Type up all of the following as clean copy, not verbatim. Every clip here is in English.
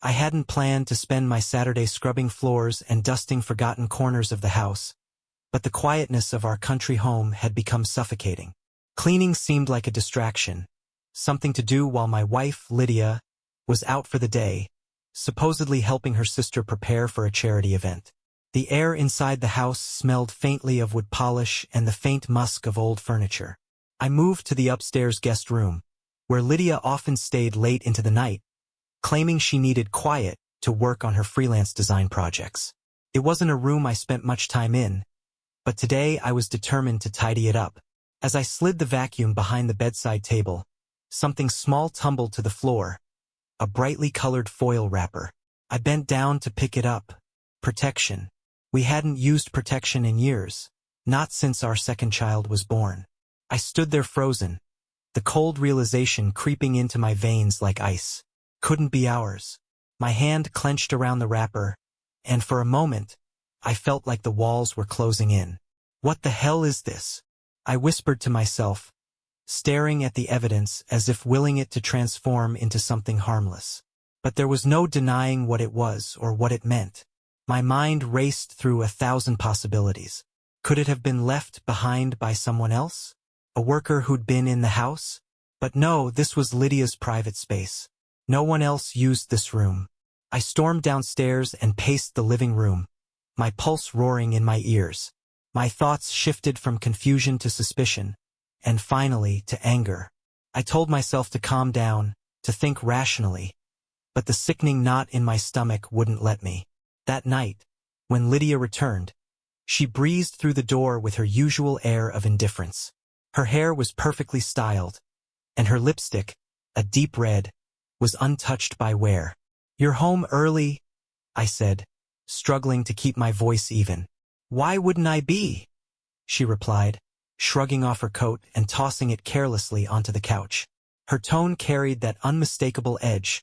I hadn't planned to spend my Saturday scrubbing floors and dusting forgotten corners of the house, but the quietness of our country home had become suffocating. Cleaning seemed like a distraction, something to do while my wife, Lydia, was out for the day, supposedly helping her sister prepare for a charity event. The air inside the house smelled faintly of wood polish and the faint musk of old furniture. I moved to the upstairs guest room, where Lydia often stayed late into the night, claiming she needed quiet to work on her freelance design projects. It wasn't a room I spent much time in, but today I was determined to tidy it up. As I slid the vacuum behind the bedside table, something small tumbled to the floor, a brightly colored foil wrapper. I bent down to pick it up. Protection. We hadn't used protection in years, not since our second child was born. I stood there frozen, the cold realization creeping into my veins like ice. Couldn't be ours. My hand clenched around the wrapper, and for a moment, I felt like the walls were closing in. What the hell is this? I whispered to myself, staring at the evidence as if willing it to transform into something harmless. But there was no denying what it was or what it meant. My mind raced through 1,000 possibilities. Could it have been left behind by someone else? A worker who'd been in the house? But no, this was Lydia's private space. No one else used this room. I stormed downstairs and paced the living room, my pulse roaring in my ears. My thoughts shifted from confusion to suspicion, and finally to anger. I told myself to calm down, to think rationally, but the sickening knot in my stomach wouldn't let me. That night, when Lydia returned, she breezed through the door with her usual air of indifference. Her hair was perfectly styled, and her lipstick, a deep red, was untouched by wear. "You're home early," I said, struggling to keep my voice even. "Why wouldn't I be?" she replied, shrugging off her coat and tossing it carelessly onto the couch. Her tone carried that unmistakable edge,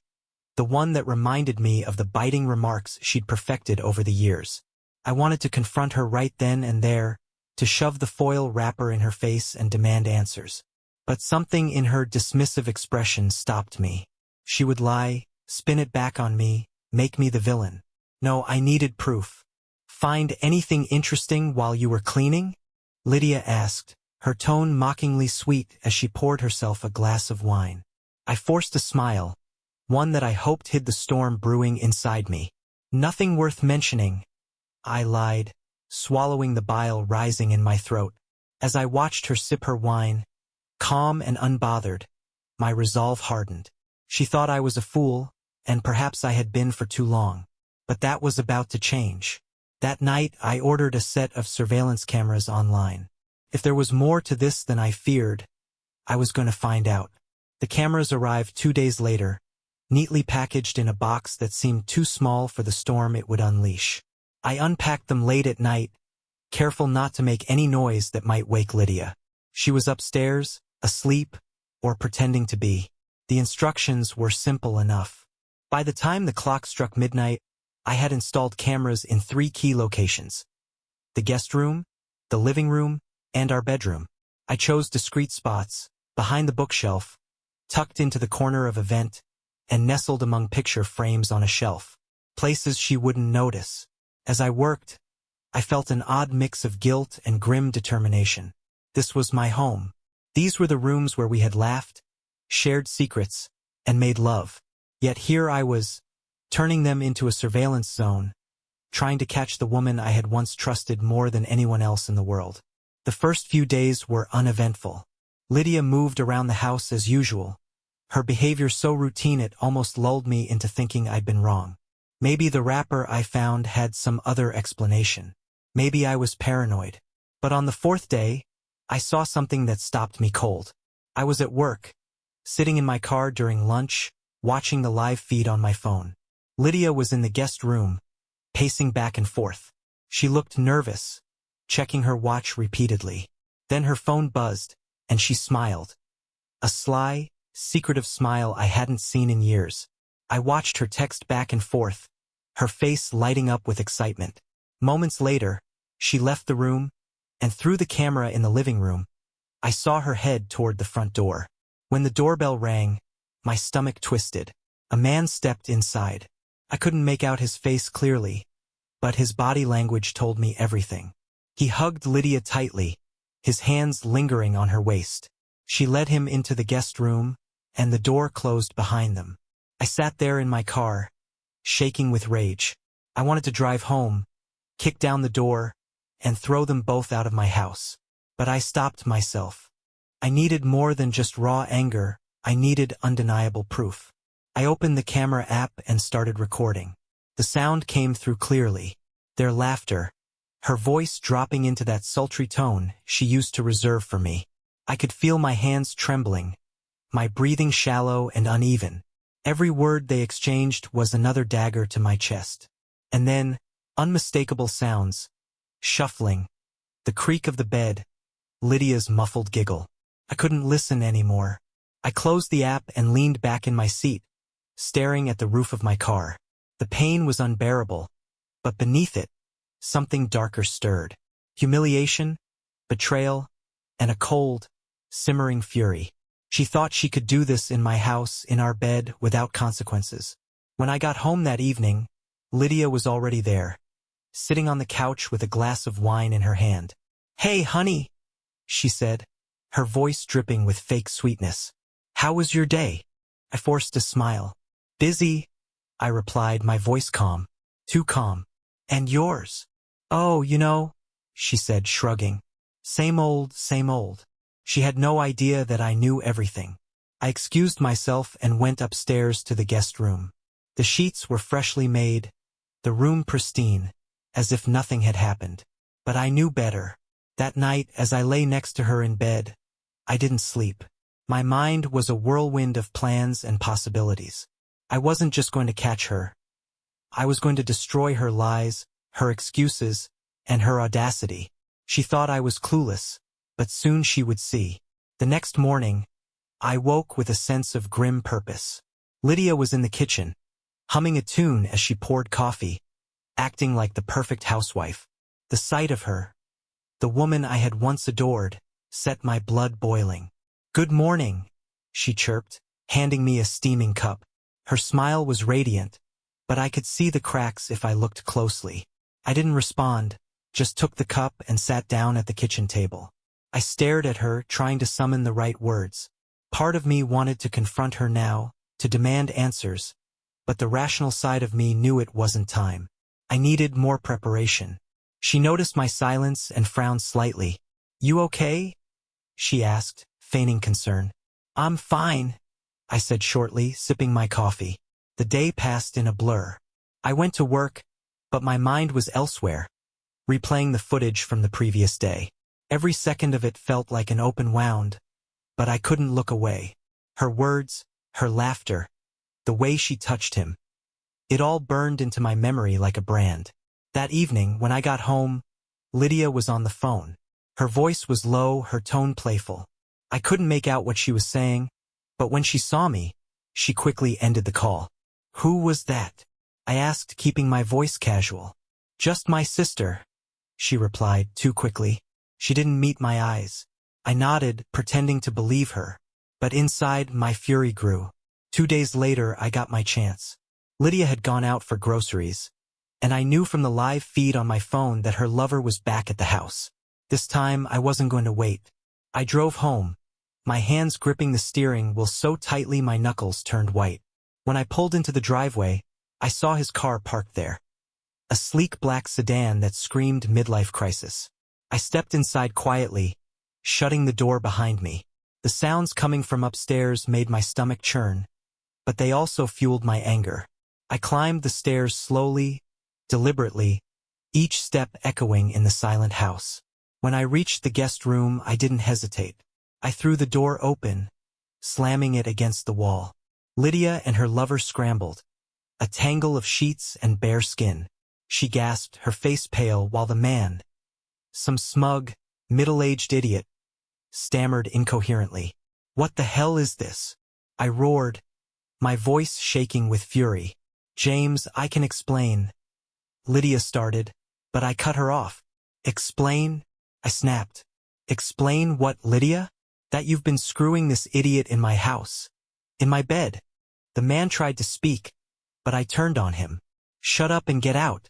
the one that reminded me of the biting remarks she'd perfected over the years. I wanted to confront her right then and there, to shove the foil wrapper in her face and demand answers. But something in her dismissive expression stopped me. She would lie, spin it back on me, make me the villain. No, I needed proof. "Find anything interesting while you were cleaning?" Lydia asked, her tone mockingly sweet as she poured herself a glass of wine. I forced a smile, one that I hoped hid the storm brewing inside me. "Nothing worth mentioning," I lied, swallowing the bile rising in my throat. As I watched her sip her wine, calm and unbothered, my resolve hardened. She thought I was a fool, and perhaps I had been for too long. But that was about to change. That night, I ordered a set of surveillance cameras online. If there was more to this than I feared, I was going to find out. The cameras arrived 2 days later, neatly packaged in a box that seemed too small for the storm it would unleash. I unpacked them late at night, careful not to make any noise that might wake Lydia. She was upstairs, asleep, or pretending to be. The instructions were simple enough. By the time the clock struck midnight, I had installed cameras in 3 key locations: the guest room, the living room, and our bedroom. I chose discreet spots, behind the bookshelf, tucked into the corner of a vent, and nestled among picture frames on a shelf, places she wouldn't notice. As I worked, I felt an odd mix of guilt and grim determination. This was my home. These were the rooms where we had laughed, shared secrets, and made love. Yet here I was, turning them into a surveillance zone, trying to catch the woman I had once trusted more than anyone else in the world. The first few days were uneventful. Lydia moved around the house as usual, her behavior so routine it almost lulled me into thinking I'd been wrong. Maybe the wrapper I found had some other explanation. Maybe I was paranoid. But on the 4th day, I saw something that stopped me cold. I was at work, sitting in my car during lunch, watching the live feed on my phone. Lydia was in the guest room, pacing back and forth. She looked nervous, checking her watch repeatedly. Then her phone buzzed, and she smiled. A sly, secretive smile I hadn't seen in years. I watched her text back and forth, her face lighting up with excitement. Moments later, she left the room, and through the camera in the living room, I saw her head toward the front door. When the doorbell rang, my stomach twisted. A man stepped inside. I couldn't make out his face clearly, but his body language told me everything. He hugged Lydia tightly, his hands lingering on her waist. She led him into the guest room, and the door closed behind them. I sat there in my car, shaking with rage. I wanted to drive home, kick down the door, and throw them both out of my house. But I stopped myself. I needed more than just raw anger, I needed undeniable proof. I opened the camera app and started recording. The sound came through clearly. Their laughter, her voice dropping into that sultry tone she used to reserve for me. I could feel my hands trembling, my breathing shallow and uneven. Every word they exchanged was another dagger to my chest. And then, unmistakable sounds. Shuffling, the creak of the bed, Lydia's muffled giggle. I couldn't listen anymore. I closed the app and leaned back in my seat, staring at the roof of my car. The pain was unbearable, but beneath it, something darker stirred. Humiliation, betrayal, and a cold, simmering fury. She thought she could do this in my house, in our bed, without consequences. When I got home that evening, Lydia was already there, sitting on the couch with a glass of wine in her hand. "Hey, honey," she said, her voice dripping with fake sweetness. "How was your day?" I forced a smile. "Busy," I replied, my voice calm. Too calm. "And yours?" "Oh, she said, shrugging. Same old, same old." She had no idea that I knew everything. I excused myself and went upstairs to the guest room. The sheets were freshly made, the room pristine, as if nothing had happened. But I knew better. That night, as I lay next to her in bed, I didn't sleep. My mind was a whirlwind of plans and possibilities. I wasn't just going to catch her. I was going to destroy her lies, her excuses, and her audacity. She thought I was clueless, but soon she would see. The next morning, I woke with a sense of grim purpose. Lydia was in the kitchen, humming a tune as she poured coffee, acting like the perfect housewife. The sight of her, the woman I had once adored, set my blood boiling. "Good morning," she chirped, handing me a steaming cup. Her smile was radiant, but I could see the cracks if I looked closely. I didn't respond, just took the cup and sat down at the kitchen table. I stared at her, trying to summon the right words. Part of me wanted to confront her now, to demand answers, but the rational side of me knew it wasn't time. I needed more preparation. She noticed my silence and frowned slightly. "You okay?" she asked, feigning concern. "I'm fine," I said shortly, sipping my coffee. The day passed in a blur. I went to work, but my mind was elsewhere, replaying the footage from the previous day. Every second of it felt like an open wound, but I couldn't look away. Her words, her laughter, the way she touched him. It all burned into my memory like a brand. That evening, when I got home, Lydia was on the phone. Her voice was low, her tone playful. I couldn't make out what she was saying, but when she saw me, she quickly ended the call. "Who was that?" I asked, keeping my voice casual. "Just my sister," she replied, too quickly. She didn't meet my eyes. I nodded, pretending to believe her, but inside my fury grew. 2 days later, I got my chance. Lydia had gone out for groceries, and I knew from the live feed on my phone that her lover was back at the house. This time, I wasn't going to wait. I drove home, my hands gripping the steering wheel so tightly my knuckles turned white. When I pulled into the driveway, I saw his car parked there. A sleek black sedan that screamed midlife crisis. I stepped inside quietly, shutting the door behind me. The sounds coming from upstairs made my stomach churn, but they also fueled my anger. I climbed the stairs slowly, deliberately, each step echoing in the silent house. When I reached the guest room, I didn't hesitate. I threw the door open, slamming it against the wall. Lydia and her lover scrambled, a tangle of sheets and bare skin. She gasped, her face pale, while the man, some smug, middle-aged idiot, stammered incoherently. "What the hell is this?" I roared, my voice shaking with fury. "James, I can explain," Lydia started, but I cut her off. "Explain?" I snapped. "Explain what, Lydia? That you've been screwing this idiot in my house, in my bed." The man tried to speak, but I turned on him. Shut up and get out,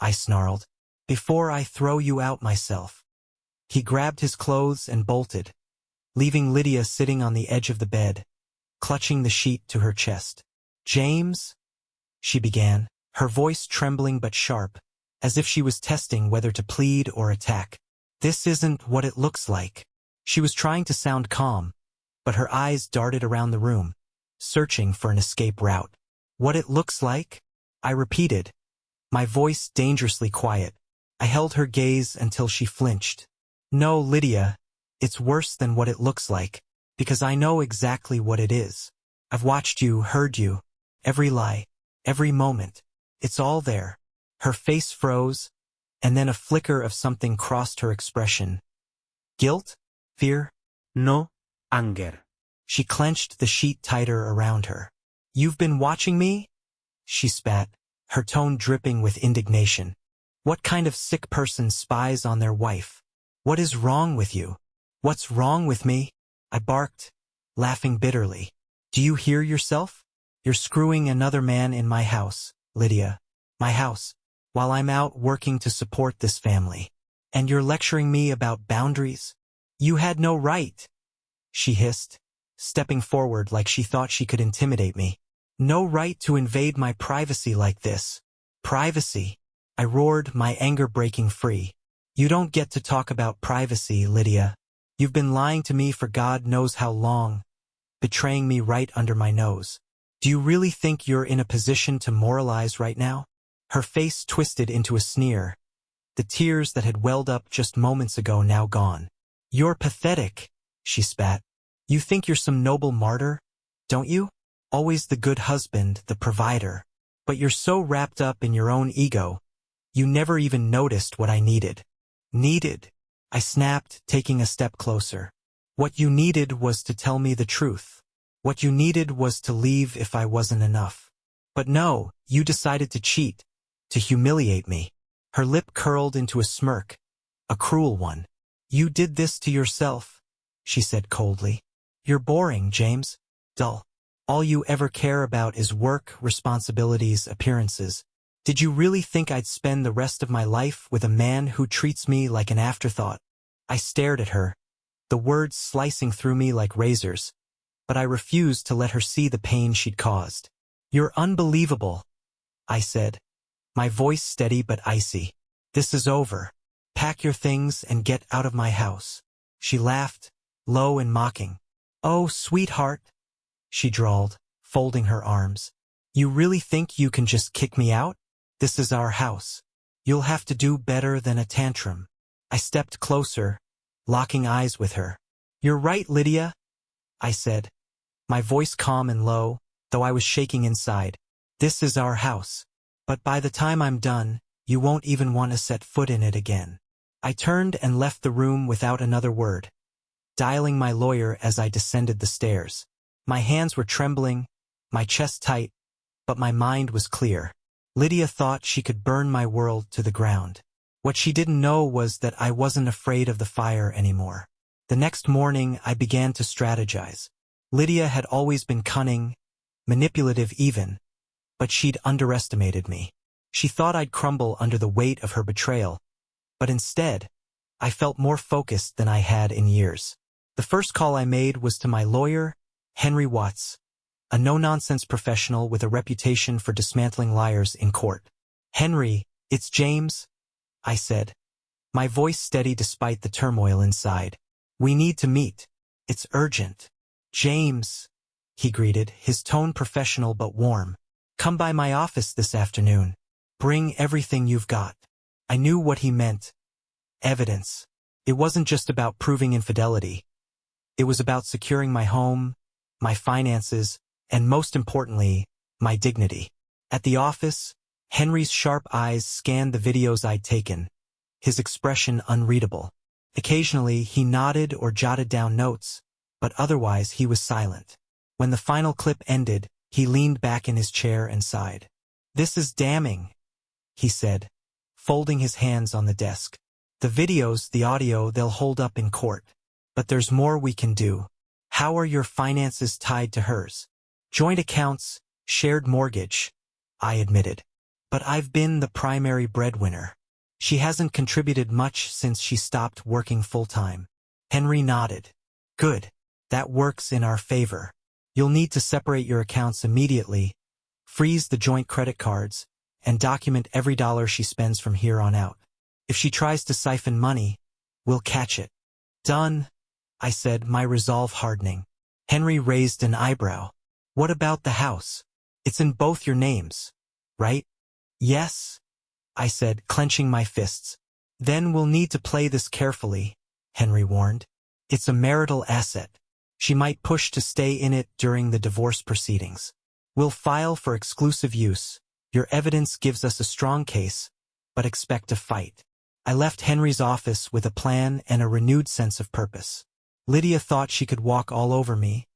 I snarled, before I throw you out myself. He grabbed his clothes and bolted, leaving Lydia sitting on the edge of the bed, clutching the sheet to her chest. James? She began, her voice trembling but sharp, as if she was testing whether to plead or attack. This isn't what it looks like. She was trying to sound calm, but her eyes darted around the room, searching for an escape route. What it looks like? I repeated, my voice dangerously quiet. I held her gaze until she flinched. No, Lydia, it's worse than what it looks like, because I know exactly what it is. I've watched you, heard you, every lie, every moment. It's all there. Her face froze, and then a flicker of something crossed her expression. Guilt? Fear? No, anger. She clenched the sheet tighter around her. You've been watching me? She spat, her tone dripping with indignation. What kind of sick person spies on their wife? What is wrong with you? What's wrong with me? I barked, laughing bitterly. Do you hear yourself? You're screwing another man in my house, Lydia. My house, while I'm out working to support this family. And you're lecturing me about boundaries? You had no right, she hissed, stepping forward like she thought she could intimidate me. No right to invade my privacy like this. Privacy? I roared, my anger breaking free. You don't get to talk about privacy, Lydia. You've been lying to me for God knows how long, betraying me right under my nose. Do you really think you're in a position to moralize right now? Her face twisted into a sneer, the tears that had welled up just moments ago now gone. You're pathetic, she spat. You think you're some noble martyr, don't you? Always the good husband, the provider. But you're so wrapped up in your own ego, you never even noticed what I needed. Needed? I snapped, taking a step closer. What you needed was to tell me the truth. What you needed was to leave if I wasn't enough. But no, you decided to cheat, to humiliate me. Her lip curled into a smirk, a cruel one. You did this to yourself, she said coldly. You're boring, James. Dull. All you ever care about is work, responsibilities, appearances. Did you really think I'd spend the rest of my life with a man who treats me like an afterthought? I stared at her, the words slicing through me like razors, but I refused to let her see the pain she'd caused. You're unbelievable, I said, my voice steady but icy. This is over. Pack your things and get out of my house. She laughed, low and mocking. Oh, sweetheart, she drawled, folding her arms. You really think you can just kick me out? This is our house. You'll have to do better than a tantrum. I stepped closer, locking eyes with her. You're right, Lydia, I said, my voice calm and low, though I was shaking inside. This is our house. But by the time I'm done, you won't even want to set foot in it again. I turned and left the room without another word, dialing my lawyer as I descended the stairs. My hands were trembling, my chest tight, but my mind was clear. Lydia thought she could burn my world to the ground. What she didn't know was that I wasn't afraid of the fire anymore. The next morning, I began to strategize. Lydia had always been cunning, manipulative even, but she'd underestimated me. She thought I'd crumble under the weight of her betrayal, but instead, I felt more focused than I had in years. The first call I made was to my lawyer, Henry Watts, a no-nonsense professional with a reputation for dismantling liars in court. Henry, it's James, I said, my voice steady despite the turmoil inside. We need to meet. It's urgent. James, he greeted, his tone professional but warm. Come by my office this afternoon. Bring everything you've got. I knew what he meant. Evidence. It wasn't just about proving infidelity. It was about securing my home, my finances, and most importantly, my dignity. At the office, Henry's sharp eyes scanned the videos I'd taken, his expression unreadable. Occasionally, he nodded or jotted down notes, but otherwise he was silent. When the final clip ended, he leaned back in his chair and sighed. This is damning, he said, folding his hands on the desk. The videos, the audio, they'll hold up in court. But there's more we can do. How are your finances tied to hers? Joint accounts, shared mortgage, I admitted. But I've been the primary breadwinner. She hasn't contributed much since she stopped working full-time. Henry nodded. Good. That works in our favor. You'll need to separate your accounts immediately, freeze the joint credit cards, and document every dollar she spends from here on out. If she tries to siphon money, we'll catch it. Done, I said, my resolve hardening. Henry raised an eyebrow. What about the house? It's in both your names, right? Yes, I said, clenching my fists. Then we'll need to play this carefully, Henry warned. It's a marital asset. She might push to stay in it during the divorce proceedings. We'll file for exclusive use. Your evidence gives us a strong case, but expect a fight. I left Henry's office with a plan and a renewed sense of purpose. Lydia thought she could walk all over me,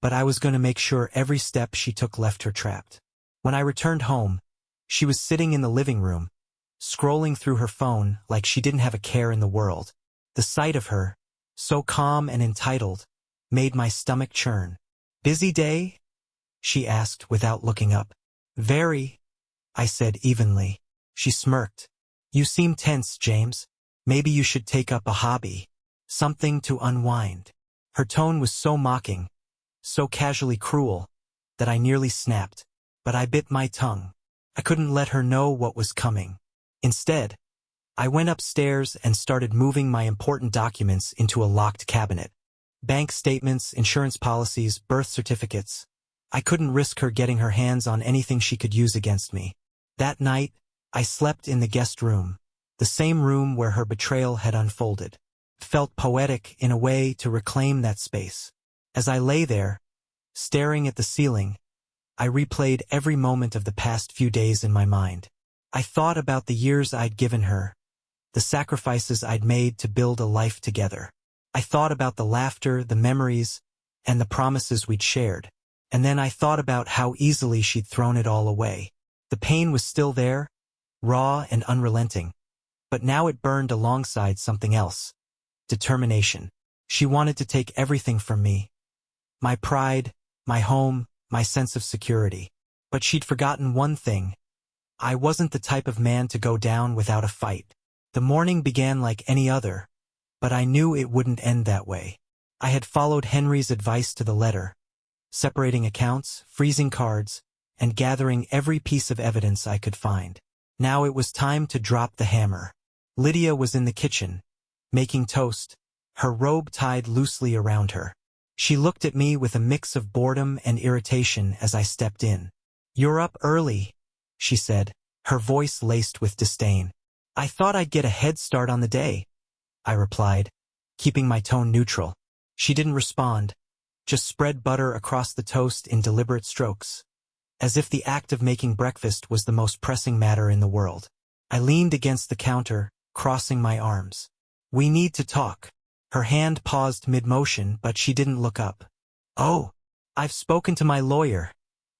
but I was going to make sure every step she took left her trapped. When I returned home, she was sitting in the living room, scrolling through her phone like she didn't have a care in the world. The sight of her, so calm and entitled, made my stomach churn. Busy day? She asked without looking up. Very, I said evenly. She smirked. You seem tense, James. Maybe you should take up a hobby. Something to unwind. Her tone was so mocking, so casually cruel, that I nearly snapped. But I bit my tongue. I couldn't let her know what was coming. Instead, I went upstairs and started moving my important documents into a locked cabinet. Bank statements, insurance policies, birth certificates. I couldn't risk her getting her hands on anything she could use against me. That night, I slept in the guest room, the same room where her betrayal had unfolded. It felt poetic in a way to reclaim that space. As I lay there, staring at the ceiling, I replayed every moment of the past few days in my mind. I thought about the years I'd given her, the sacrifices I'd made to build a life together. I thought about the laughter, the memories, and the promises we'd shared. And then I thought about how easily she'd thrown it all away. The pain was still there, raw and unrelenting. But now it burned alongside something else. Determination. She wanted to take everything from me. My pride, my home, my sense of security. But she'd forgotten one thing. I wasn't the type of man to go down without a fight. The morning began like any other, but I knew it wouldn't end that way. I had followed Henry's advice to the letter, separating accounts, freezing cards, and gathering every piece of evidence I could find. Now it was time to drop the hammer. Lydia was in the kitchen, making toast, her robe tied loosely around her. She looked at me with a mix of boredom and irritation as I stepped in. "You're up early," she said, her voice laced with disdain. "I thought I'd get a head start on the day," I replied, keeping my tone neutral. She didn't respond, just spread butter across the toast in deliberate strokes, as if the act of making breakfast was the most pressing matter in the world. I leaned against the counter, crossing my arms. "We need to talk." Her hand paused mid-motion, but she didn't look up. "Oh, I've spoken to my lawyer,"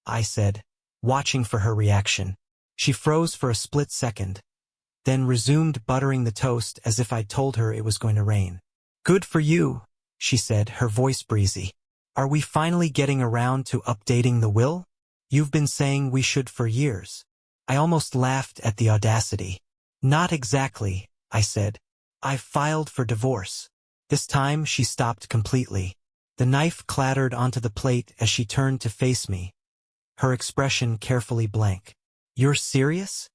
I said, watching for her reaction. She froze for a split second, then resumed buttering the toast as if I'd told her it was going to rain. "Good for you," she said, her voice breezy. "Are we finally getting around to updating the will? You've been saying we should for years." I almost laughed at the audacity. "Not exactly," I said. "I've filed for divorce." This time she stopped completely. The knife clattered onto the plate as she turned to face me, her expression carefully blank. "You're serious?"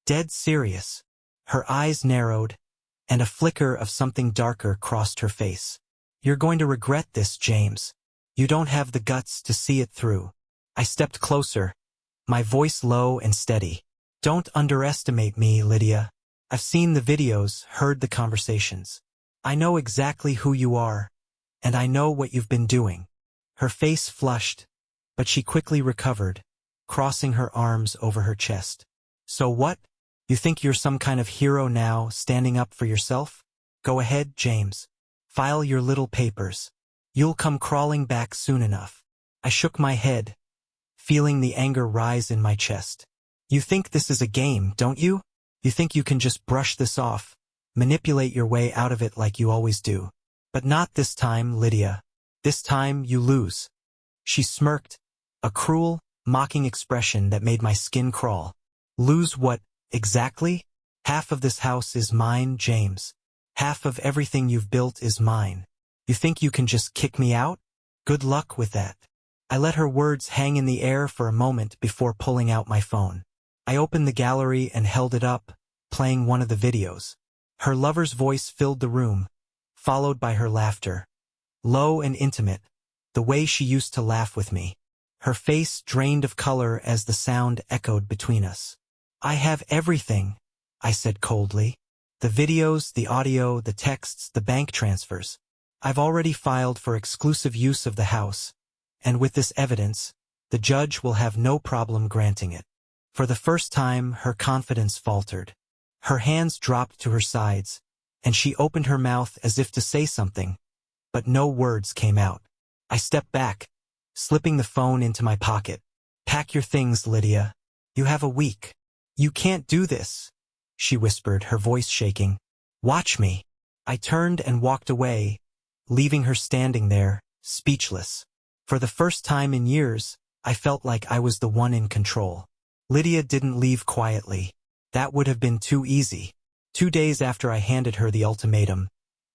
"Dead serious." Her eyes narrowed, and a flicker of something darker crossed her face. "You're going to regret this, James. You don't have the guts to see it through." I stepped closer, my voice low and steady. "Don't underestimate me, Lydia. I've seen the videos, heard the conversations. I know exactly who you are, and I know what you've been doing." Her face flushed, but she quickly recovered, crossing her arms over her chest. "So what? You think you're some kind of hero now, standing up for yourself? Go ahead, James. File your little papers. You'll come crawling back soon enough." I shook my head, feeling the anger rise in my chest. "You think this is a game, don't you? You think you can just brush this off, manipulate your way out of it like you always do. But not this time, Lydia. This time you lose." She smirked, a cruel, mocking expression that made my skin crawl. Lose what, exactly? Half of this house is mine, James. Half of everything you've built is mine. You think you can just kick me out? Good luck with that. I let her words hang in the air for a moment before pulling out my phone. I opened the gallery and held it up, playing one of the videos. Her lover's voice filled the room, followed by her laughter. Low and intimate, the way she used to laugh with me. Her face drained of color as the sound echoed between us. I have everything, I said coldly. The videos, the audio, the texts, the bank transfers. I've already filed for exclusive use of the house, and with this evidence, the judge will have no problem granting it. For the first time, her confidence faltered. Her hands dropped to her sides, and she opened her mouth as if to say something, but no words came out. I stepped back, slipping the phone into my pocket. Pack your things, Lydia. You have a week. You can't do this, she whispered, her voice shaking. Watch me. I turned and walked away, leaving her standing there, speechless. For the first time in years, I felt like I was the one in control. Lydia didn't leave quietly. That would have been too easy. 2 days after I handed her the ultimatum,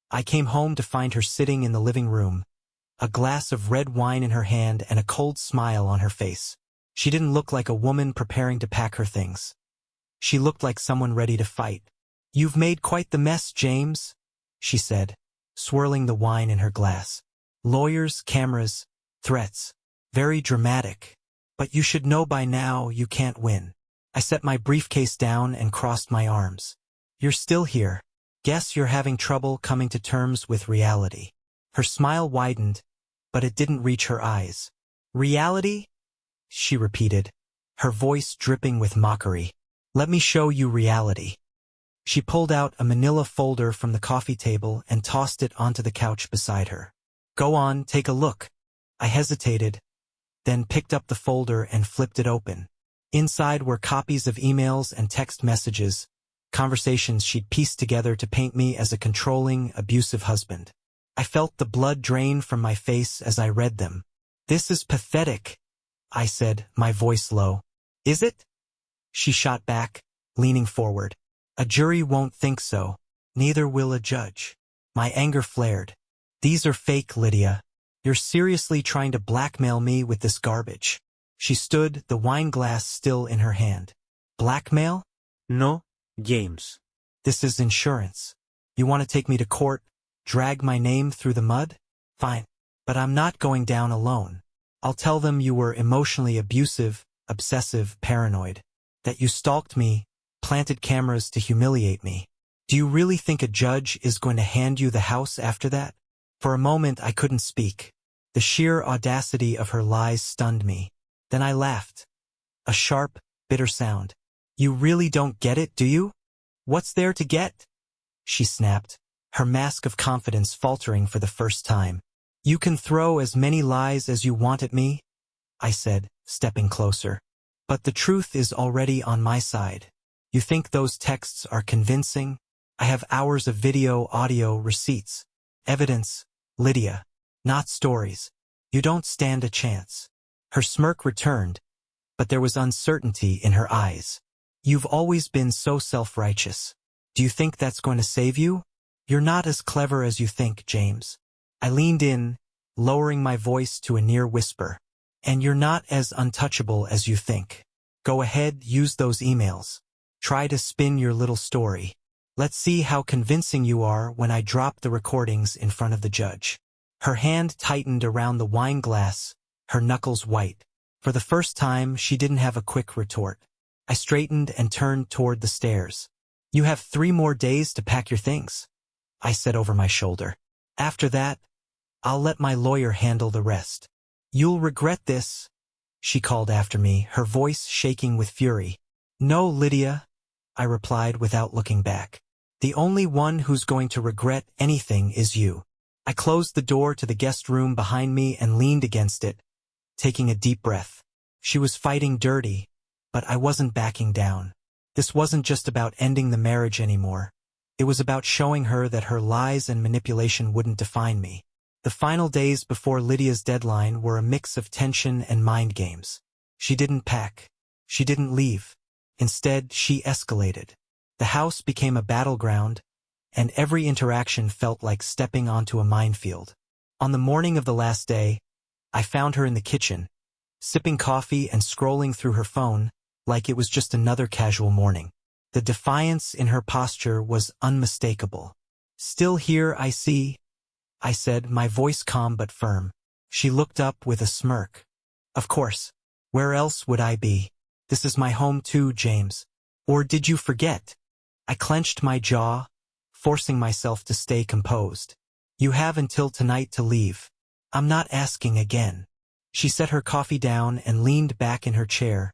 I came home to find her sitting in the living room, a glass of red wine in her hand and a cold smile on her face. She didn't look like a woman preparing to pack her things. She looked like someone ready to fight. You've made quite the mess, James, she said, swirling the wine in her glass. Lawyers, cameras, threats. Very dramatic. But you should know by now you can't win. I set my briefcase down and crossed my arms. You're still here. Guess you're having trouble coming to terms with reality. Her smile widened, but it didn't reach her eyes. Reality? She repeated, her voice dripping with mockery. Let me show you reality. She pulled out a manila folder from the coffee table and tossed it onto the couch beside her. Go on, take a look. I hesitated, then picked up the folder and flipped it open. Inside were copies of emails and text messages, conversations she'd pieced together to paint me as a controlling, abusive husband. I felt the blood drain from my face as I read them. This is pathetic, I said, my voice low. Is it? She shot back, leaning forward. A jury won't think so. Neither will a judge. My anger flared. These are fake, Lydia. You're seriously trying to blackmail me with this garbage. She stood, the wine glass still in her hand. Blackmail? No, James. This is insurance. You want to take me to court, drag my name through the mud? Fine. But I'm not going down alone. I'll tell them you were emotionally abusive, obsessive, paranoid. That you stalked me, planted cameras to humiliate me. Do you really think a judge is going to hand you the house after that? For a moment I couldn't speak. The sheer audacity of her lies stunned me. Then I laughed. A sharp, bitter sound. You really don't get it, do you? What's there to get? She snapped, her mask of confidence faltering for the first time. You can throw as many lies as you want at me, I said, stepping closer. But the truth is already on my side. You think those texts are convincing? I have hours of video, audio, receipts. Evidence, Lydia. Not stories. You don't stand a chance. Her smirk returned, but there was uncertainty in her eyes. You've always been so self-righteous. Do you think that's going to save you? You're not as clever as you think, James. I leaned in, lowering my voice to a near whisper. And you're not as untouchable as you think. Go ahead, use those emails. Try to spin your little story. Let's see how convincing you are when I drop the recordings in front of the judge. Her hand tightened around the wine glass, her knuckles white. For the first time, she didn't have a quick retort. I straightened and turned toward the stairs. You have 3 more days to pack your things, I said over my shoulder. After that, I'll let my lawyer handle the rest. You'll regret this, she called after me, her voice shaking with fury. No, Lydia, I replied without looking back. The only one who's going to regret anything is you. I closed the door to the guest room behind me and leaned against it, taking a deep breath. She was fighting dirty, but I wasn't backing down. This wasn't just about ending the marriage anymore. It was about showing her that her lies and manipulation wouldn't define me. The final days before Lydia's deadline were a mix of tension and mind games. She didn't pack. She didn't leave. Instead, she escalated. The house became a battleground, and every interaction felt like stepping onto a minefield. On the morning of the last day, I found her in the kitchen, sipping coffee and scrolling through her phone like it was just another casual morning. The defiance in her posture was unmistakable. "Still here, I see," I said, my voice calm but firm. She looked up with a smirk. "Of course. Where else would I be? This is my home too, James. Or did you forget?" I clenched my jaw, forcing myself to stay composed. "You have until tonight to leave. I'm not asking again." She set her coffee down and leaned back in her chair,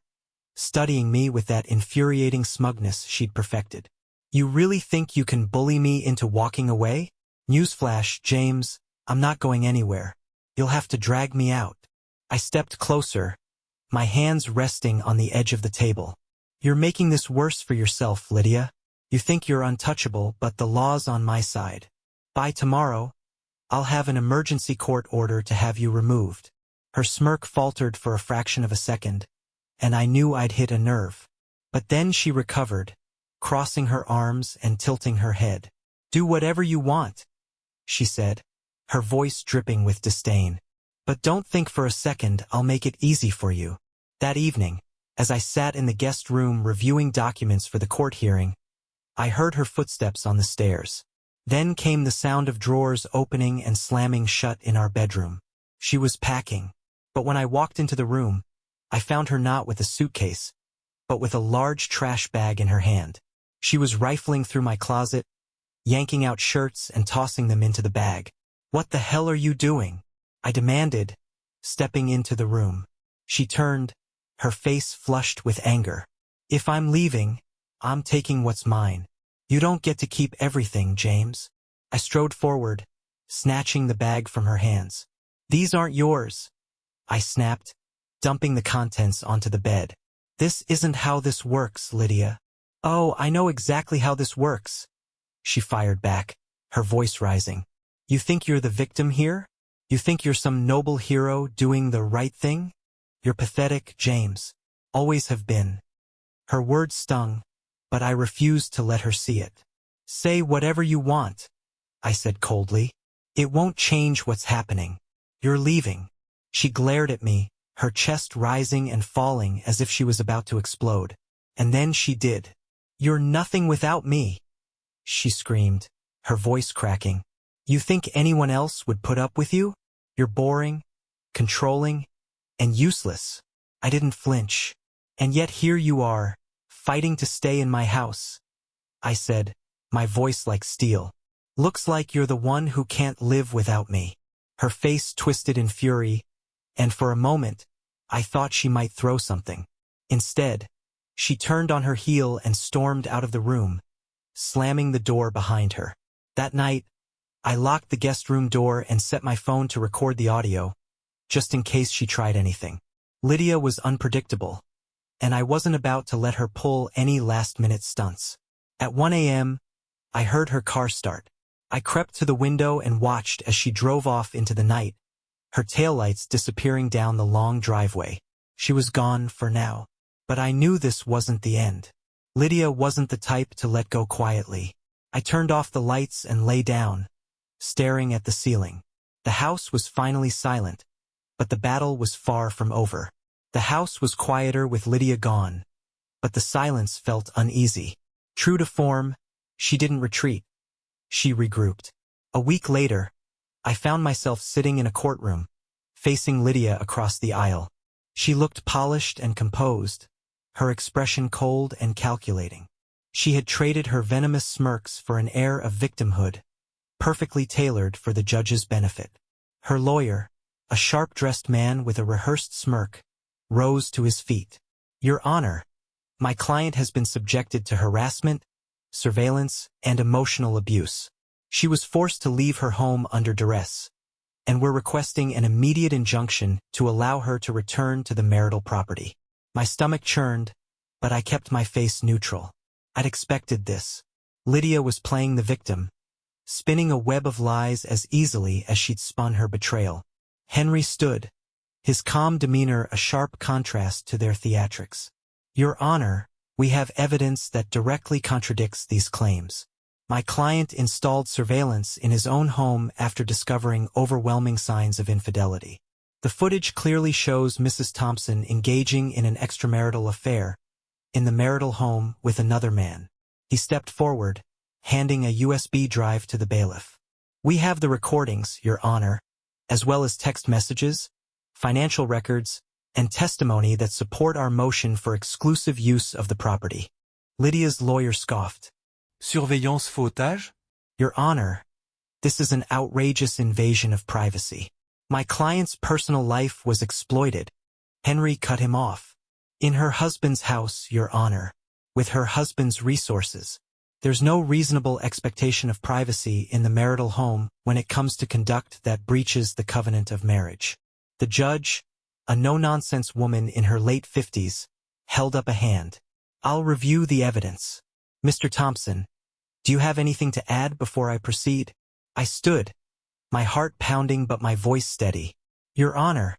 studying me with that infuriating smugness she'd perfected. "You really think you can bully me into walking away? Newsflash, James, I'm not going anywhere. You'll have to drag me out." I stepped closer, my hands resting on the edge of the table. "You're making this worse for yourself, Lydia. You think you're untouchable, but the law's on my side. By tomorrow, I'll have an emergency court order to have you removed." Her smirk faltered for a fraction of a second, and I knew I'd hit a nerve. But then she recovered, crossing her arms and tilting her head. "Do whatever you want," she said, her voice dripping with disdain. "But don't think for a second I'll make it easy for you." That evening, as I sat in the guest room reviewing documents for the court hearing, I heard her footsteps on the stairs. Then came the sound of drawers opening and slamming shut in our bedroom. She was packing. But when I walked into the room, I found her not with a suitcase, but with a large trash bag in her hand. She was rifling through my closet, yanking out shirts and tossing them into the bag. "What the hell are you doing?" I demanded, stepping into the room. She turned, her face flushed with anger. "If I'm leaving, I'm taking what's mine. You don't get to keep everything, James." I strode forward, snatching the bag from her hands. "These aren't yours," I snapped, dumping the contents onto the bed. "This isn't how this works, Lydia." "Oh, I know exactly how this works," she fired back, her voice rising. "You think you're the victim here? You think you're some noble hero doing the right thing? You're pathetic, James. Always have been." Her words stung, but I refused to let her see it. "Say whatever you want," I said coldly. "It won't change what's happening. You're leaving." She glared at me, her chest rising and falling as if she was about to explode. And then she did. "You're nothing without me," she screamed, her voice cracking. "You think anyone else would put up with you? You're boring, controlling, and useless." I didn't flinch. "And yet here you are, fighting to stay in my house," I said, my voice like steel. "Looks like you're the one who can't live without me." Her face twisted in fury, and for a moment, I thought she might throw something. Instead, she turned on her heel and stormed out of the room, slamming the door behind her. That night, I locked the guest room door and set my phone to record the audio, just in case she tried anything. Lydia was unpredictable, and I wasn't about to let her pull any last-minute stunts. At 1 a.m., I heard her car start. I crept to the window and watched as she drove off into the night, her taillights disappearing down the long driveway. She was gone for now. But I knew this wasn't the end. Lydia wasn't the type to let go quietly. I turned off the lights and lay down, staring at the ceiling. The house was finally silent, but the battle was far from over. The house was quieter with Lydia gone, but the silence felt uneasy. True to form, she didn't retreat. She regrouped. A week later, I found myself sitting in a courtroom, facing Lydia across the aisle. She looked polished and composed, her expression cold and calculating. She had traded her venomous smirks for an air of victimhood, perfectly tailored for the judge's benefit. Her lawyer, a sharp-dressed man with a rehearsed smirk, rose to his feet. "Your Honor, my client has been subjected to harassment, surveillance, and emotional abuse. She was forced to leave her home under duress, and we're requesting an immediate injunction to allow her to return to the marital property." My stomach churned, but I kept my face neutral. I'd expected this. Lydia was playing the victim, spinning a web of lies as easily as she'd spun her betrayal. Henry stood, his calm demeanor a sharp contrast to their theatrics. "Your Honor," We have evidence that directly contradicts these claims. My client installed surveillance in his own home after discovering overwhelming signs of infidelity. The footage clearly shows Mrs. Thompson engaging in an extramarital affair in the marital home with another man. He stepped forward, handing a USB drive to the bailiff. We have the recordings, Your Honor, as well as text messages, financial records, and testimony that support our motion for exclusive use of the property. Lydia's lawyer scoffed. Surveillance footage? Your Honor, this is an outrageous invasion of privacy. My client's personal life was exploited. Henry cut him off. In her husband's house, Your Honor, with her husband's resources. There's no reasonable expectation of privacy in the marital home when it comes to conduct that breaches the covenant of marriage. The judge, a no-nonsense woman in her late 50s, held up a hand. I'll review the evidence. Mr. Thompson, do you have anything to add before I proceed? I stood, my heart pounding but my voice steady. Your Honor,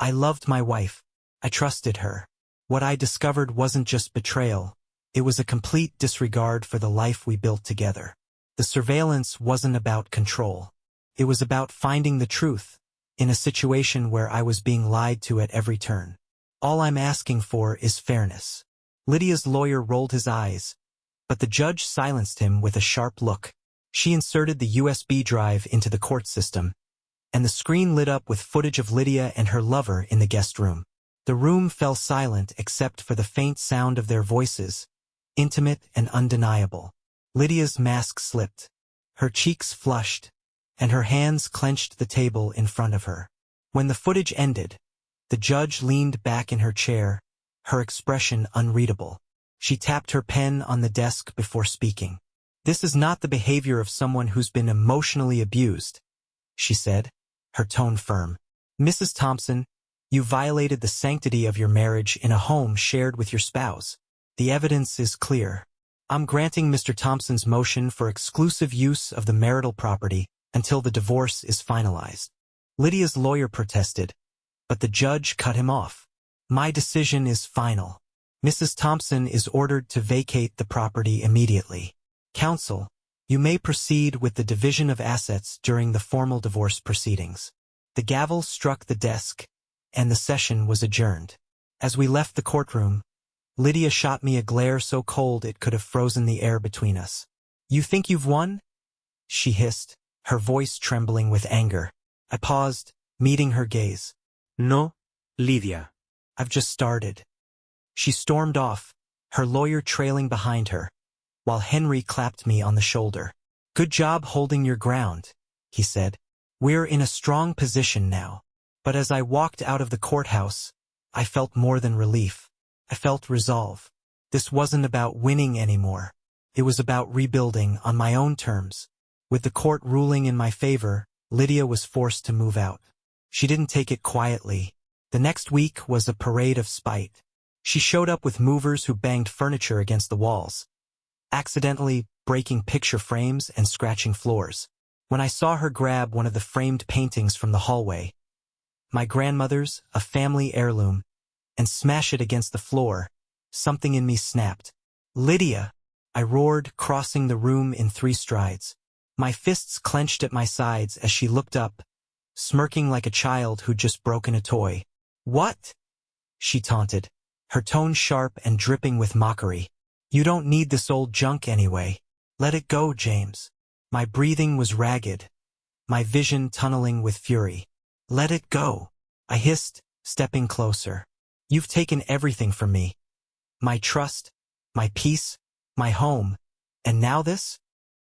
I loved my wife. I trusted her. What I discovered wasn't just betrayal. It was a complete disregard for the life we built together. The surveillance wasn't about control. It was about finding the truth in a situation where I was being lied to at every turn. All I'm asking for is fairness. Lydia's lawyer rolled his eyes, but the judge silenced him with a sharp look. She inserted the USB drive into the court system, and the screen lit up with footage of Lydia and her lover in the guest room. The room fell silent except for the faint sound of their voices, intimate and undeniable. Lydia's mask slipped. Her cheeks flushed, and her hands clenched the table in front of her. When the footage ended, the judge leaned back in her chair, her expression unreadable. She tapped her pen on the desk before speaking. This is not the behavior of someone who's been emotionally abused, she said, her tone firm. Mrs. Thompson, you violated the sanctity of your marriage in a home shared with your spouse. The evidence is clear. I'm granting Mr. Thompson's motion for exclusive use of the marital property until the divorce is finalized. Lydia's lawyer protested, but the judge cut him off. My decision is final. Mrs. Thompson is ordered to vacate the property immediately. Counsel, you may proceed with the division of assets during the formal divorce proceedings. The gavel struck the desk, and the session was adjourned. As we left the courtroom, Lydia shot me a glare so cold it could have frozen the air between us. You think you've won? She hissed, her voice trembling with anger. I paused, meeting her gaze. No, Lydia. I've just started. She stormed off, her lawyer trailing behind her, while Henry clapped me on the shoulder. Good job holding your ground, he said. We're in a strong position now. But as I walked out of the courthouse, I felt more than relief. I felt resolve. This wasn't about winning anymore. It was about rebuilding on my own terms. With the court ruling in my favor, Lydia was forced to move out. She didn't take it quietly. The next week was a parade of spite. She showed up with movers who banged furniture against the walls, accidentally breaking picture frames and scratching floors. When I saw her grab one of the framed paintings from the hallway, my grandmother's, a family heirloom, and smash it against the floor, something in me snapped. Lydia! I roared, crossing the room in 3 strides. My fists clenched at my sides as she looked up, smirking like a child who'd just broken a toy. What? She taunted, her tone sharp and dripping with mockery. You don't need this old junk anyway. Let it go, James. My breathing was ragged, my vision tunneling with fury. Let it go, I hissed, stepping closer. You've taken everything from me. My trust, my peace, my home, and now this?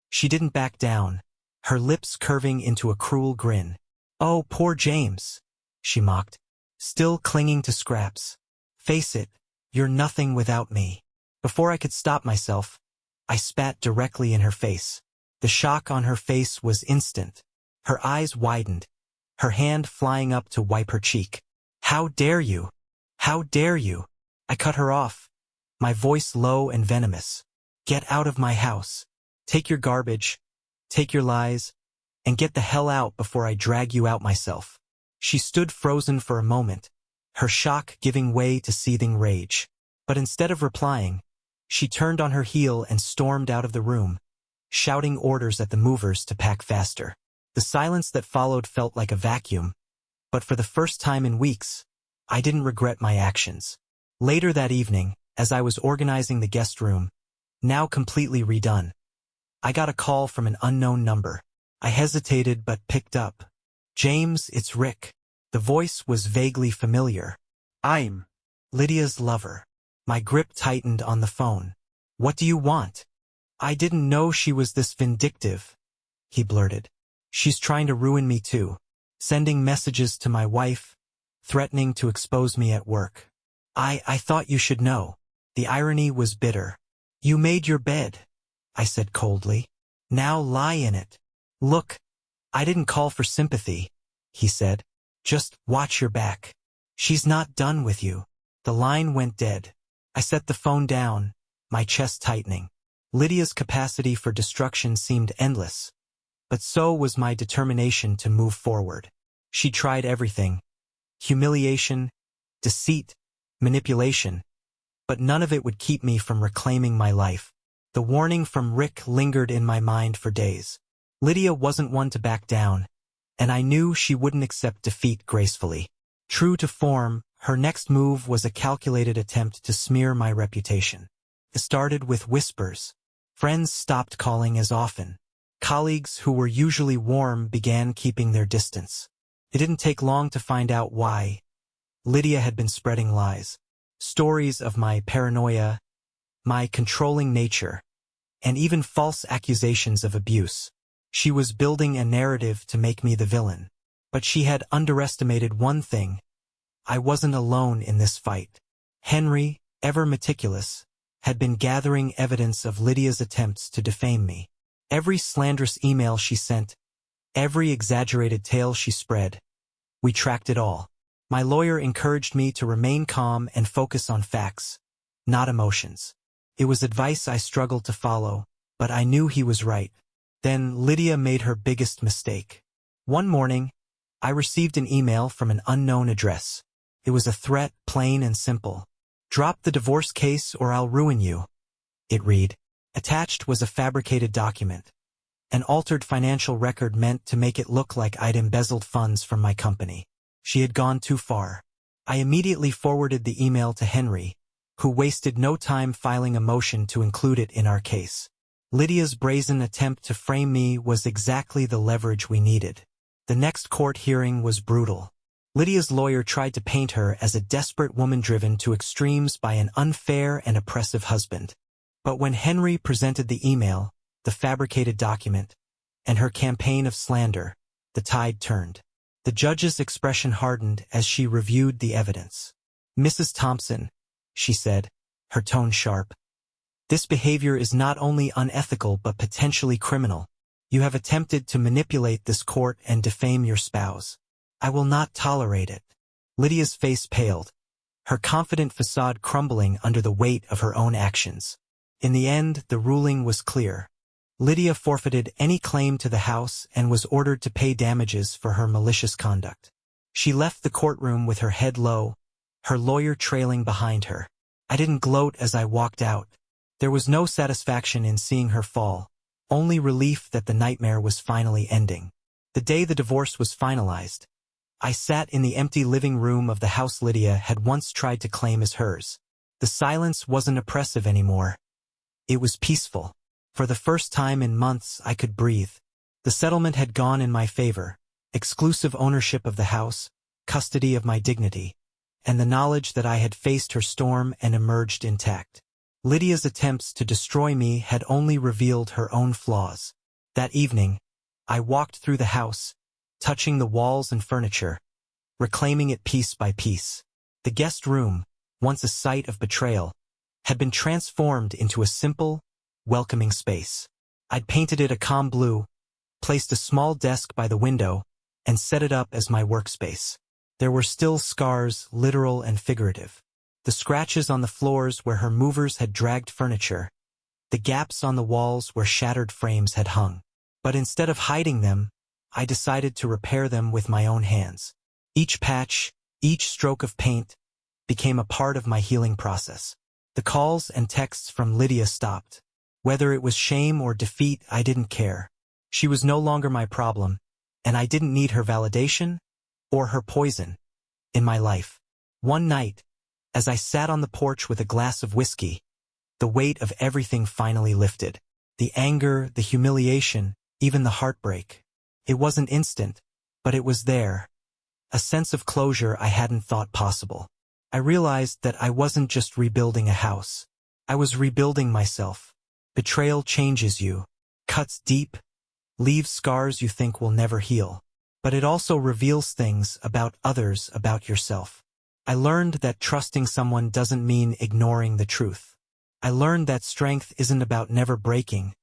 She didn't back down, her lips curving into a cruel grin. Oh, poor James, she mocked, still clinging to scraps. Face it, you're nothing without me. Before I could stop myself, I spat directly in her face. The shock on her face was instant. Her eyes widened, her hand flying up to wipe her cheek. How dare you? How dare you? I cut her off, my voice low and venomous. Get out of my house. Take your garbage, take your lies, and get the hell out before I drag you out myself. She stood frozen for a moment, her shock giving way to seething rage. But instead of replying, She turned on her heel and stormed out of the room, shouting orders at the movers to pack faster. The silence that followed felt like a vacuum, but for the first time in weeks, I didn't regret my actions. Later that evening, as I was organizing the guest room, now completely redone, I got a call from an unknown number. I hesitated but picked up. "James, it's Rick." The voice was vaguely familiar. I'm Lydia's lover. My grip tightened on the phone. "What do you want?" "I didn't know she was this vindictive," he blurted. "She's trying to ruin me too, sending messages to my wife, threatening to expose me at work." I thought you should know." The irony was bitter. "You made your bed," I said coldly. "Now lie in it." "Look, I didn't call for sympathy," he said. "Just watch your back. She's not done with you." The line went dead. I set the phone down, my chest tightening. Lydia's capacity for destruction seemed endless, but so was my determination to move forward. She tried everything: humiliation, deceit, manipulation, but none of it would keep me from reclaiming my life. The warning from Rick lingered in my mind for days. Lydia wasn't one to back down, and I knew she wouldn't accept defeat gracefully. True to form, her next move was a calculated attempt to smear my reputation. It started with whispers. Friends stopped calling as often. Colleagues who were usually warm began keeping their distance. It didn't take long to find out why. Lydia had been spreading lies. Stories of my paranoia, my controlling nature, and even false accusations of abuse. She was building a narrative to make me the villain. But she had underestimated one thing: I wasn't alone in this fight. Henry, ever meticulous, had been gathering evidence of Lydia's attempts to defame me. Every slanderous email she sent, every exaggerated tale she spread, we tracked it all. My lawyer encouraged me to remain calm and focus on facts, not emotions. It was advice I struggled to follow, but I knew he was right. Then Lydia made her biggest mistake. One morning, I received an email from an unknown address. It was a threat, plain and simple. "Drop the divorce case or I'll ruin you," it read. Attached was a fabricated document, an altered financial record meant to make it look like I'd embezzled funds from my company. She had gone too far. I immediately forwarded the email to Henry, who wasted no time filing a motion to include it in our case. Lydia's brazen attempt to frame me was exactly the leverage we needed. The next court hearing was brutal. Lydia's lawyer tried to paint her as a desperate woman driven to extremes by an unfair and oppressive husband. But when Henry presented the email, the fabricated document, and her campaign of slander, the tide turned. The judge's expression hardened as she reviewed the evidence. "Mrs. Thompson," she said, her tone sharp, "this behavior is not only unethical but potentially criminal. You have attempted to manipulate this court and defame your spouse. I will not tolerate it." Lydia's face paled, her confident facade crumbling under the weight of her own actions. In the end, the ruling was clear. Lydia forfeited any claim to the house and was ordered to pay damages for her malicious conduct. She left the courtroom with her head low, her lawyer trailing behind her. I didn't gloat as I walked out. There was no satisfaction in seeing her fall, only relief that the nightmare was finally ending. The day the divorce was finalized, I sat in the empty living room of the house Lydia had once tried to claim as hers. The silence wasn't oppressive anymore. It was peaceful. For the first time in months, I could breathe. The settlement had gone in my favor: exclusive ownership of the house, custody of my dignity, and the knowledge that I had faced her storm and emerged intact. Lydia's attempts to destroy me had only revealed her own flaws. That evening, I walked through the house, touching the walls and furniture, reclaiming it piece by piece. The guest room, once a site of betrayal, had been transformed into a simple, welcoming space. I'd painted it a calm blue, placed a small desk by the window, and set it up as my workspace. There were still scars, literal and figurative. The scratches on the floors where her movers had dragged furniture, the gaps on the walls where shattered frames had hung. But instead of hiding them, I decided to repair them with my own hands. Each patch, each stroke of paint, became a part of my healing process. The calls and texts from Lydia stopped. Whether it was shame or defeat, I didn't care. She was no longer my problem, and I didn't need her validation or her poison in my life. One night, as I sat on the porch with a glass of whiskey, the weight of everything finally lifted. The anger, the humiliation, even the heartbreak. It wasn't instant, but it was there. A sense of closure I hadn't thought possible. I realized that I wasn't just rebuilding a house. I was rebuilding myself. Betrayal changes you, cuts deep, leaves scars you think will never heal. But it also reveals things about others, about yourself. I learned that trusting someone doesn't mean ignoring the truth. I learned that strength isn't about never breaking,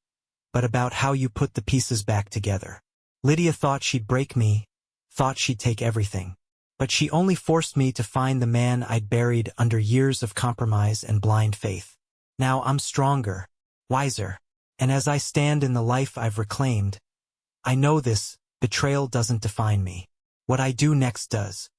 but about how you put the pieces back together. Lydia thought she'd break me, thought she'd take everything. But she only forced me to find the man I'd buried under years of compromise and blind faith. Now I'm stronger, wiser, and as I stand in the life I've reclaimed, I know this: betrayal doesn't define me. What I do next does.